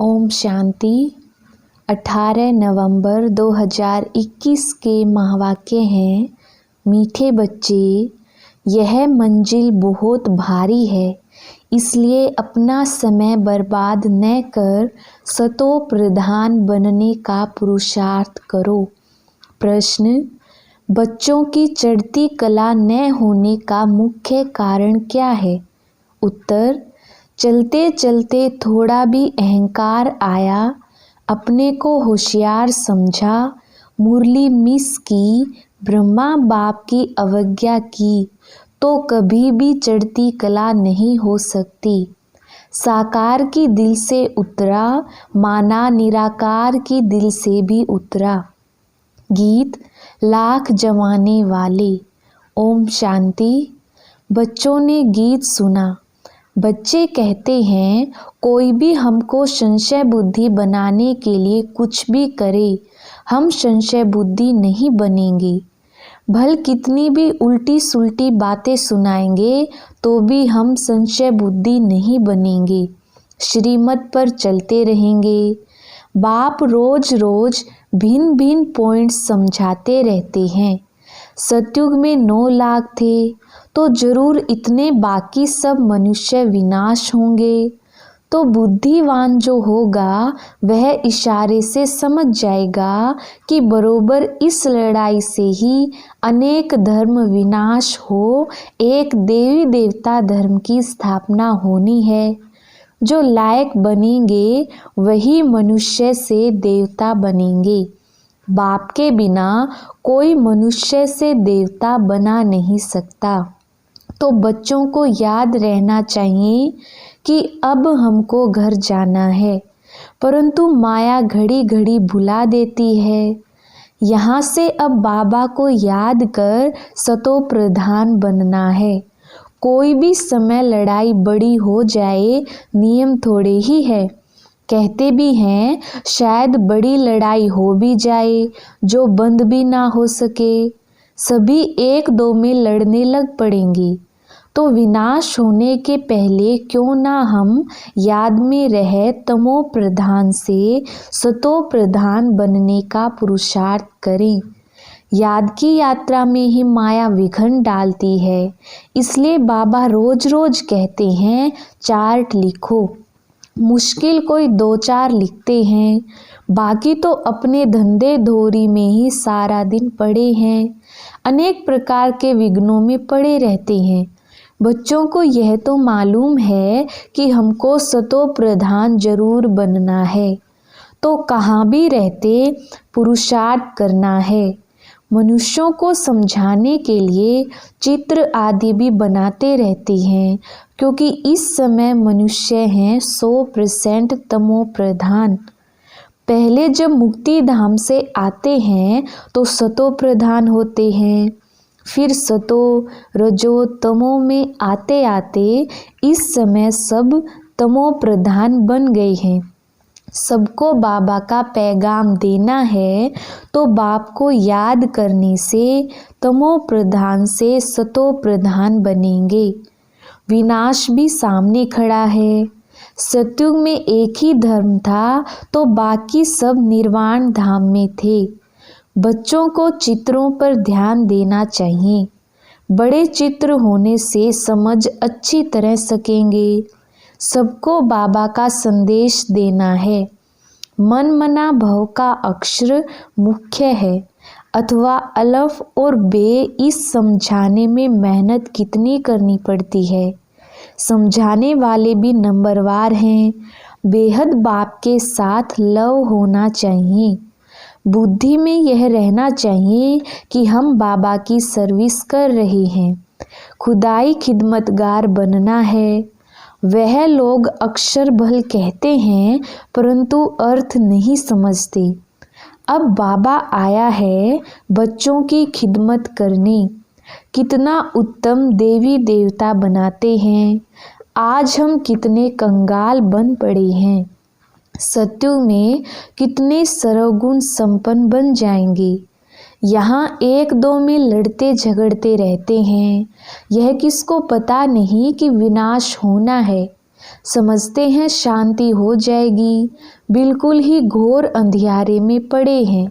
ओम शांति। 18 नवंबर 2021 के महावाक्य हैं, मीठे बच्चे, यह मंजिल बहुत भारी है, इसलिए अपना समय बर्बाद न कर सतो प्रधान बनने का पुरुषार्थ करो। प्रश्न: बच्चों की चढ़ती कला न होने का मुख्य कारण क्या है? उत्तर: चलते चलते थोड़ा भी अहंकार आया, अपने को होशियार समझा, मुरली मिस की, ब्रह्मा बाप की अवज्ञा की, तो कभी भी चढ़ती कला नहीं हो सकती। साकार की दिल से उतरा, माना निराकार की दिल से भी उतरा। गीत लाख जमाने वाले। ओम शांति। बच्चों ने गीत सुना। बच्चे कहते हैं, कोई भी हमको संशय बुद्धि बनाने के लिए कुछ भी करे, हम संशय बुद्धि नहीं बनेंगे। भल कितनी भी उल्टी सुल्टी बातें सुनाएंगे तो भी हम संशय बुद्धि नहीं बनेंगे, श्रीमत पर चलते रहेंगे। बाप रोज रोज भिन्न भिन्न पॉइंट्स समझाते रहते हैं। सतयुग में 9 लाख थे तो जरूर इतने बाकी सब मनुष्य विनाश होंगे। तो बुद्धिवान जो होगा वह इशारे से समझ जाएगा कि बरोबर इस लड़ाई से ही अनेक धर्म विनाश हो, एक देवी देवता धर्म की स्थापना होनी है। जो लायक बनेंगे वही मनुष्य से देवता बनेंगे। बाप के बिना कोई मनुष्य से देवता बना नहीं सकता। तो बच्चों को याद रहना चाहिए कि अब हमको घर जाना है, परंतु माया घड़ी घड़ी भुला देती है। यहाँ से अब बाबा को याद कर सतो प्रधान बनना है। कोई भी समय लड़ाई बड़ी हो जाए, नियम थोड़े ही है। कहते भी हैं, शायद बड़ी लड़ाई हो भी जाए जो बंद भी ना हो सके, सभी 1-2 में लड़ने लग पड़ेंगी। तो विनाश होने के पहले क्यों ना हम याद में रह तमो प्रधान से सतो प्रधान बनने का पुरुषार्थ करें। याद की यात्रा में ही माया विघ्न डालती है, इसलिए बाबा रोज रोज कहते हैं, चार्ट लिखो। मुश्किल कोई 2-4 लिखते हैं, बाकी तो अपने धंधे धोरी में ही सारा दिन पड़े हैं, अनेक प्रकार के विघ्नों में पड़े रहते हैं। बच्चों को यह तो मालूम है कि हमको सतो प्रधान जरूर बनना है, तो कहाँ भी रहते पुरुषार्थ करना है। मनुष्यों को समझाने के लिए चित्र आदि भी बनाते रहते हैं, क्योंकि इस समय मनुष्य हैं 100% तमो प्रधान। पहले जब मुक्ति धाम से आते हैं तो सतो प्रधान होते हैं, फिर सतो रजो तमो में आते आते इस समय सब तमो प्रधान बन गए हैं। सबको बाबा का पैगाम देना है, तो बाप को याद करने से तमो प्रधान से सतो प्रधान बनेंगे। विनाश भी सामने खड़ा है। सतयुग में एक ही धर्म था तो बाकी सब निर्वाण धाम में थे। बच्चों को चित्रों पर ध्यान देना चाहिए। बड़े चित्र होने से समझ अच्छी तरह सकेंगे। सबको बाबा का संदेश देना है। मन मना भव का अक्षर मुख्य है, अथवा अलफ और बे इस समझाने में मेहनत कितनी करनी पड़ती है। समझाने वाले भी नंबरवार हैं। बेहद बाप के साथ लव होना चाहिए। बुद्धि में यह रहना चाहिए कि हम बाबा की सर्विस कर रहे हैं, खुदाई खिदमतगार बनना है। वह लोग अक्षर भल कहते हैं परंतु अर्थ नहीं समझते। अब बाबा आया है बच्चों की खिदमत करने। कितना उत्तम देवी देवता बनाते हैं, आज हम कितने कंगाल बन पड़े हैं। सतयुग में कितने सर्वगुण संपन्न बन जाएंगे। यहाँ 1-2 में लड़ते झगड़ते रहते हैं। यह किसको पता नहीं कि विनाश होना है। समझते हैं शांति हो जाएगी, बिल्कुल ही घोर अंधियारे में पड़े हैं।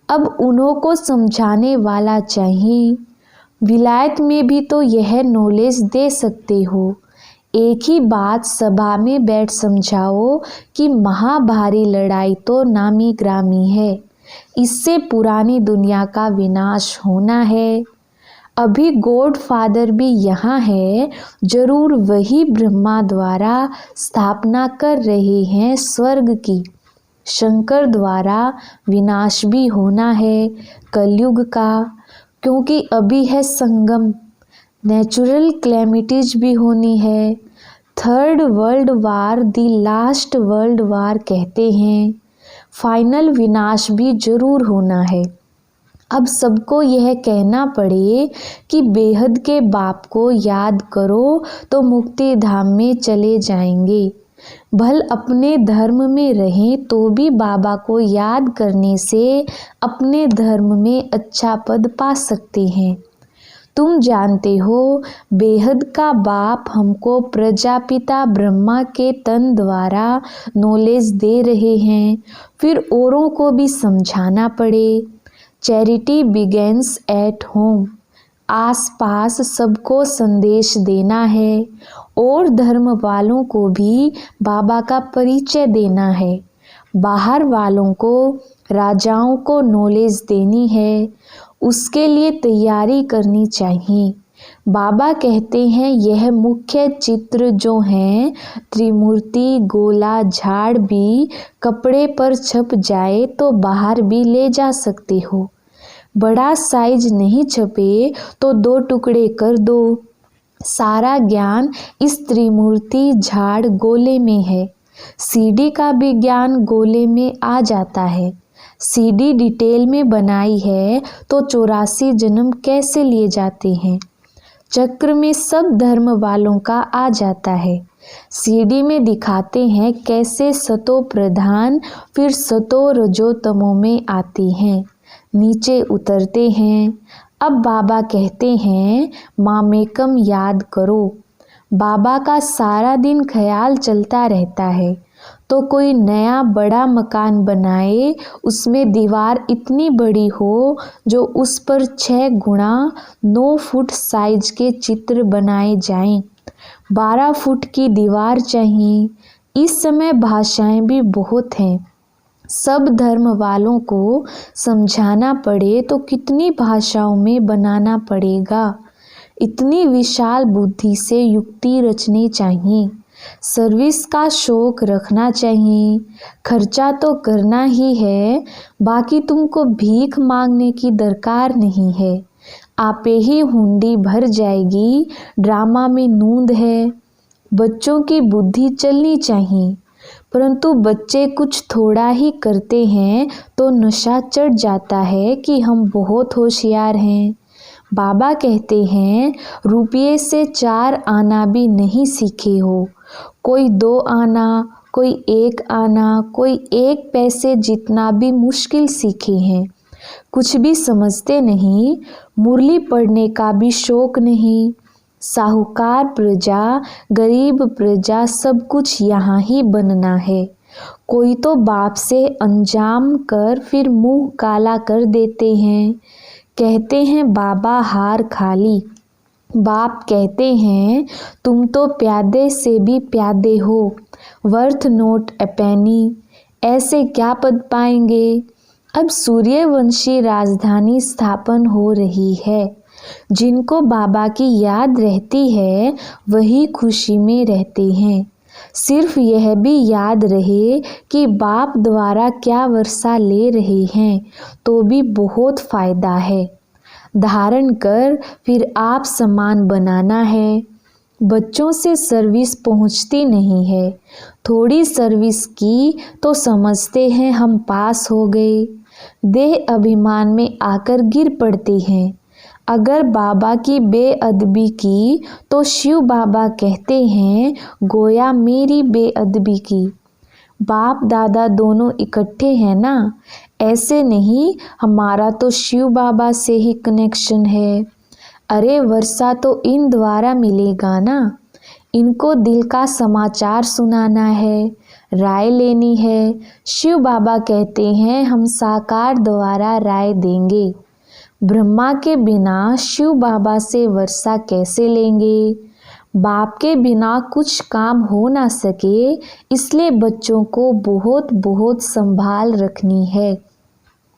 अब उन्हों को समझाने वाला चाहिए। विलायत में भी तो यह नॉलेज दे सकते हो। एक ही बात सभा में बैठ समझाओ कि महाभारी लड़ाई तो नामी ग्रामी है, इससे पुरानी दुनिया का विनाश होना है। अभी गॉड फादर भी यहाँ है, जरूर वही ब्रह्मा द्वारा स्थापना कर रहे हैं स्वर्ग की। शंकर द्वारा विनाश भी होना है कलयुग का, क्योंकि अभी है संगम। नेचुरल क्लैमिटीज भी होनी है। थर्ड वर्ल्ड वार दी लास्ट वर्ल्ड वार कहते हैं। फाइनल विनाश भी जरूर होना है। अब सबको यह कहना पड़े कि बेहद के बाप को याद करो तो मुक्ति धाम में चले जाएंगे। भल अपने धर्म में रहें तो भी बाबा को याद करने से अपने धर्म में अच्छा पद पा सकते हैं। तुम जानते हो बेहद का बाप हमको प्रजापिता ब्रह्मा के तन द्वारा नॉलेज दे रहे हैं, फिर औरों को भी समझाना पड़े। Charity begins at home. आसपास सबको संदेश देना है और धर्म वालों को भी बाबा का परिचय देना है। बाहर वालों को, राजाओं को नॉलेज देनी है, उसके लिए तैयारी करनी चाहिए। बाबा कहते हैं यह मुख्य चित्र जो हैं त्रिमूर्ति, गोला, झाड़ भी कपड़े पर छप जाए तो बाहर भी ले जा सकते हो। बड़ा साइज नहीं छपे तो 2 टुकड़े कर दो। सारा ज्ञान इस त्रिमूर्ति, झाड़, गोले में है। सीडी का भी ज्ञान गोले में आ जाता है। सीडी डिटेल में बनाई है तो 84 जन्म कैसे लिए जाते हैं। चक्र में सब धर्म वालों का आ जाता है। सीडी में दिखाते हैं कैसे सतो प्रधान फिर सतो रजोतमों में आती हैं, नीचे उतरते हैं। अब बाबा कहते हैं मामेकम याद करो। बाबा का सारा दिन ख्याल चलता रहता है तो कोई नया बड़ा मकान बनाए, उसमें दीवार इतनी बड़ी हो जो उस पर 6 गुणा 9 फुट साइज के चित्र बनाए जाएं। 12 फुट की दीवार चाहिए। इस समय भाषाएं भी बहुत हैं। सब धर्म वालों को समझाना पड़े तो कितनी भाषाओं में बनाना पड़ेगा। इतनी विशाल बुद्धि से युक्ति रचनी चाहिए। सर्विस का शौक रखना चाहिए। खर्चा तो करना ही है, बाकी तुमको भीख मांगने की दरकार नहीं है। आपे ही हुंडी भर जाएगी। ड्रामा में नूंद है। बच्चों की बुद्धि चलनी चाहिए, परंतु बच्चे कुछ थोड़ा ही करते हैं तो नशा चढ़ जाता है कि हम बहुत होशियार हैं। बाबा कहते हैं रुपये से 4 आना भी नहीं सीखे हो। कोई 2 आना, कोई 1 आना, कोई 1 पैसे जितना भी मुश्किल सीखे हैं। कुछ भी समझते नहीं। मुरली पढ़ने का भी शौक नहीं। साहूकार प्रजा, गरीब प्रजा, सब कुछ यहाँ ही बनना है। कोई तो बाप से अंजाम कर फिर मुंह काला कर देते हैं। कहते हैं बाबा हार खाली। बाप कहते हैं तुम तो प्यादे से भी प्यादे हो, वर्थ नोट ए पेनी। ऐसे क्या पद पाएंगे। अब सूर्यवंशी राजधानी स्थापन हो रही है। जिनको बाबा की याद रहती है वही खुशी में रहते हैं। सिर्फ यह भी याद रहे कि बाप द्वारा क्या वर्षा ले रहे हैं तो भी बहुत फायदा है। धारण कर फिर आप समान बनाना है। बच्चों से सर्विस पहुंचती नहीं है। थोड़ी सर्विस की तो समझते हैं हम पास हो गए। देह अभिमान में आकर गिर पड़ते हैं। अगर बाबा की बेअदबी की तो शिव बाबा कहते हैं गोया मेरी बेअदबी की। बाप दादा दोनों इकट्ठे हैं ना, ऐसे नहीं हमारा तो शिव बाबा से ही कनेक्शन है। अरे वर्षा तो इन द्वारा मिलेगा ना। इनको दिल का समाचार सुनाना है, राय लेनी है। शिव बाबा कहते हैं हम साकार द्वारा राय देंगे। ब्रह्मा के बिना शिव बाबा से वर्षा कैसे लेंगे? बाप के बिना कुछ काम हो ना सके, इसलिए बच्चों को बहुत बहुत संभाल रखनी है।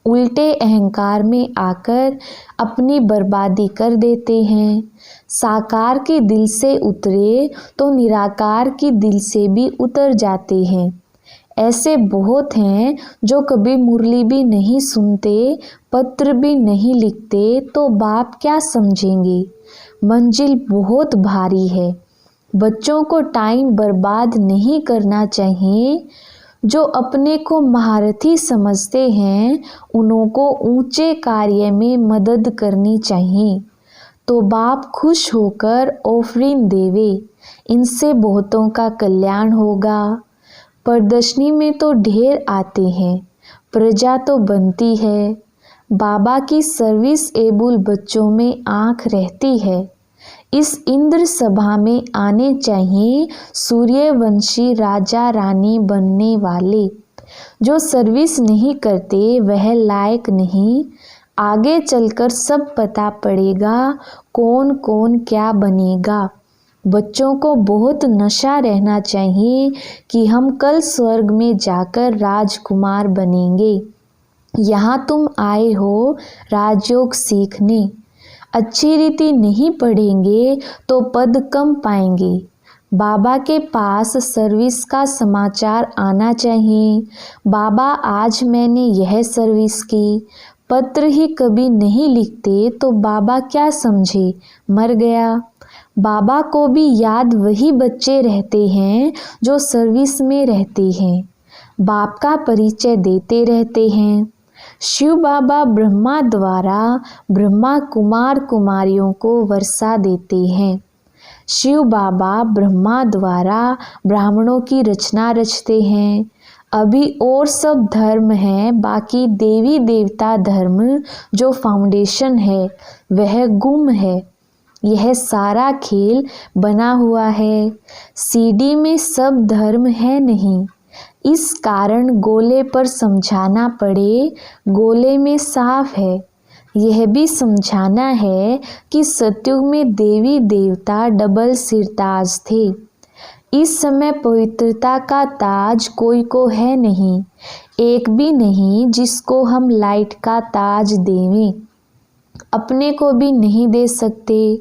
उल्टे अहंकार में आकर अपनी बर्बादी कर देते हैं। साकार के दिल से उतरे तो निराकार की दिल से भी उतर जाते हैं। ऐसे बहुत हैं जो कभी मुरली भी नहीं सुनते, पत्र भी नहीं लिखते, तो बाप क्या समझेंगे? मंजिल बहुत भारी है। बच्चों को टाइम बर्बाद नहीं करना चाहिए। जो अपने को महारथी समझते हैं उन्हों को ऊंचे कार्य में मदद करनी चाहिए, तो बाप खुश होकर ऑफरिंग देवे। इनसे बहुतों का कल्याण होगा। प्रदर्शनी में तो ढेर आते हैं, प्रजा तो बनती है। बाबा की सर्विस एबल बच्चों में आँख रहती है। इस इंद्र सभा में आने चाहिए सूर्यवंशी राजा रानी बनने वाले। जो सर्विस नहीं करते वह लायक नहीं। आगे चलकर सब पता पड़ेगा कौन कौन क्या बनेगा। बच्चों को बहुत नशा रहना चाहिए कि हम कल स्वर्ग में जाकर राजकुमार बनेंगे। यहाँ तुम आए हो राजयोग सीखने। अच्छी रीति नहीं पढ़ेंगे तो पद कम पाएंगे। बाबा के पास सर्विस का समाचार आना चाहिए। बाबा आज मैंने यह सर्विस की। पत्र ही कभी नहीं लिखते तो बाबा क्या समझे, मर गया। बाबा को भी याद वही बच्चे रहते हैं जो सर्विस में रहते हैं, बाप का परिचय देते रहते हैं। शिव बाबा ब्रह्मा द्वारा ब्रह्मा कुमार कुमारियों को वर्षा देते हैं। शिव बाबा ब्रह्मा द्वारा ब्राह्मणों की रचना रचते हैं। अभी और सब धर्म हैं, बाकी देवी देवता धर्म जो फाउंडेशन है वह गुम है। यह सारा खेल बना हुआ है। सीडी में सब धर्म है नहीं, इस कारण गोले पर समझाना पड़े। गोले में साफ है। यह भी समझाना है कि सतयुग में देवी देवता डबल सिरताज थे। इस समय पवित्रता का ताज कोई को है नहीं, एक भी नहीं जिसको हम लाइट का ताज देवें। अपने को भी नहीं दे सकते।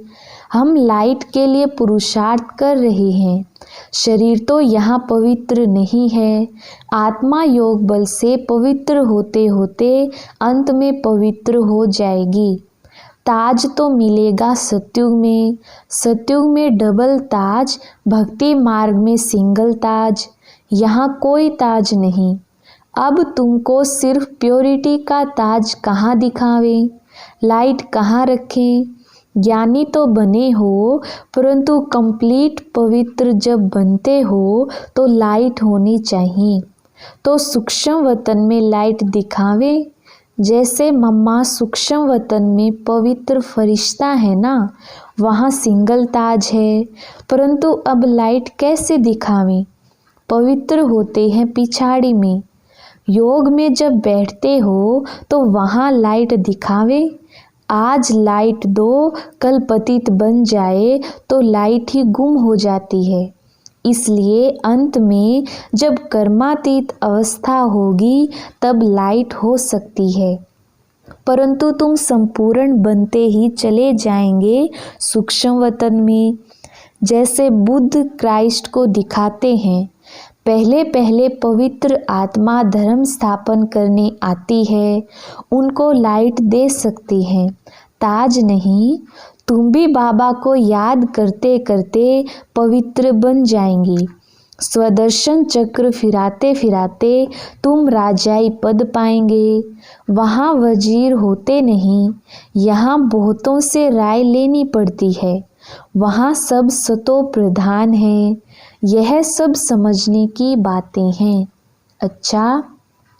हम लाइट के लिए पुरुषार्थ कर रहे हैं। शरीर तो यहाँ पवित्र नहीं है। आत्मा योग बल से पवित्र होते होते अंत में पवित्र हो जाएगी। ताज तो मिलेगा सतयुग में। सतयुग में डबल ताज, भक्ति मार्ग में सिंगल ताज। यहाँ कोई ताज नहीं। अब तुमको सिर्फ प्योरिटी का ताज कहाँ दिखावें, लाइट कहाँ रखें? ज्ञानी तो बने हो, परंतु कंप्लीट पवित्र जब बनते हो तो लाइट होनी चाहिए। तो सूक्ष्म वतन में लाइट दिखावे। जैसे मम्मा सूक्ष्म वतन में पवित्र फरिश्ता है ना, वहाँ सिंगल ताज है, परंतु अब लाइट कैसे दिखावें? पवित्र होते हैं पिछाड़ी में। योग में जब बैठते हो तो वहाँ लाइट दिखावे। आज लाइट दो, कल पतित बन जाए तो लाइट ही गुम हो जाती है। इसलिए अंत में जब कर्मातीत अवस्था होगी तब लाइट हो सकती है, परंतु तुम संपूर्ण बनते ही चले जाएंगे सूक्ष्म वतन में। जैसे बुद्ध क्राइस्ट को दिखाते हैं, पहले पहले पवित्र आत्मा धर्म स्थापन करने आती है, उनको लाइट दे सकती हैं, ताज नहीं। तुम भी बाबा को याद करते करते पवित्र बन जाएंगी। स्वदर्शन चक्र फिराते फिराते तुम राजाई पद पाएंगे। वहाँ वजीर होते नहीं, यहाँ बहुतों से राय लेनी पड़ती है। वहाँ सब सतो प्रधान है। यह सब समझने की बातें हैं। अच्छा,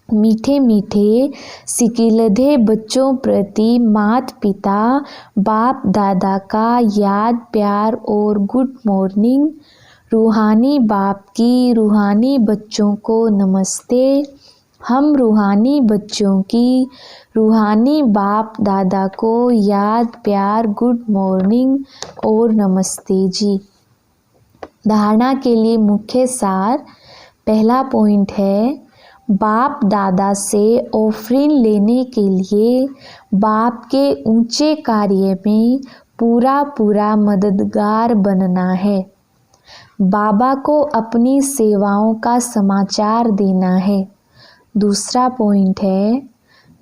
मीठे मीठे सिकिलधे बच्चों प्रति माता पिता बाप दादा का याद प्यार और गुड मॉर्निंग। रूहानी बाप की रूहानी बच्चों को नमस्ते। हम रूहानी बच्चों की रूहानी बाप दादा को याद, प्यार, गुड मॉर्निंग और नमस्ते जी। धारणा के लिए मुख्य सार। पहला पॉइंट है, बाप दादा से ऑफरिंग लेने के लिए बाप के ऊंचे कार्य में पूरा मददगार बनना है। बाबा को अपनी सेवाओं का समाचार देना है। दूसरा पॉइंट है,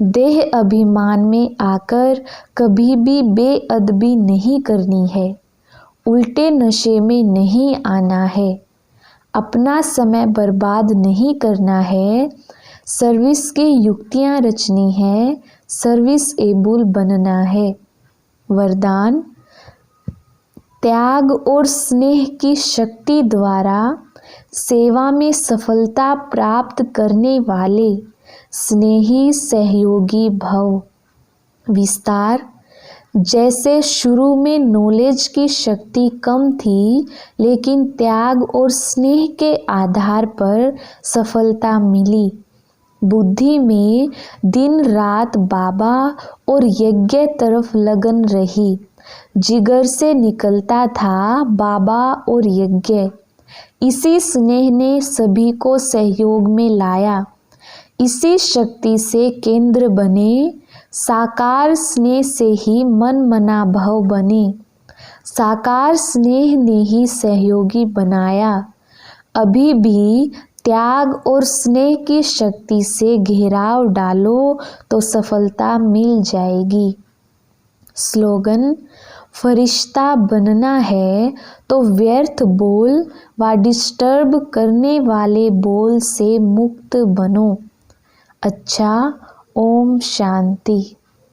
देह अभिमान में आकर कभी भी बेअदबी नहीं करनी है, उल्टे नशे में नहीं आना है, अपना समय बर्बाद नहीं करना है, सर्विस की युक्तियां रचनी है, सर्विस एबल बनना है। वरदान, त्याग और स्नेह की शक्ति द्वारा सेवा में सफलता प्राप्त करने वाले स्नेही सहयोगी भव। विस्तार, जैसे शुरू में नॉलेज की शक्ति कम थी, लेकिन त्याग और स्नेह के आधार पर सफलता मिली। बुद्धि में दिन रात बाबा और यज्ञ तरफ लगन रही। जिगर से निकलता था बाबा और यज्ञ। इसी स्नेह ने सभी को सहयोग में लाया। इसी शक्ति से केंद्र बने। साकार स्नेह से ही मन मना भव बने। साकार स्नेह ने ही सहयोगी बनाया। अभी भी त्याग और स्नेह की शक्ति से घेराव डालो तो सफलता मिल जाएगी। स्लोगन, फरिश्ता बनना है तो व्यर्थ बोल व डिस्टर्ब करने वाले बोल से मुक्त बनो। अच्छा, ओम शांति।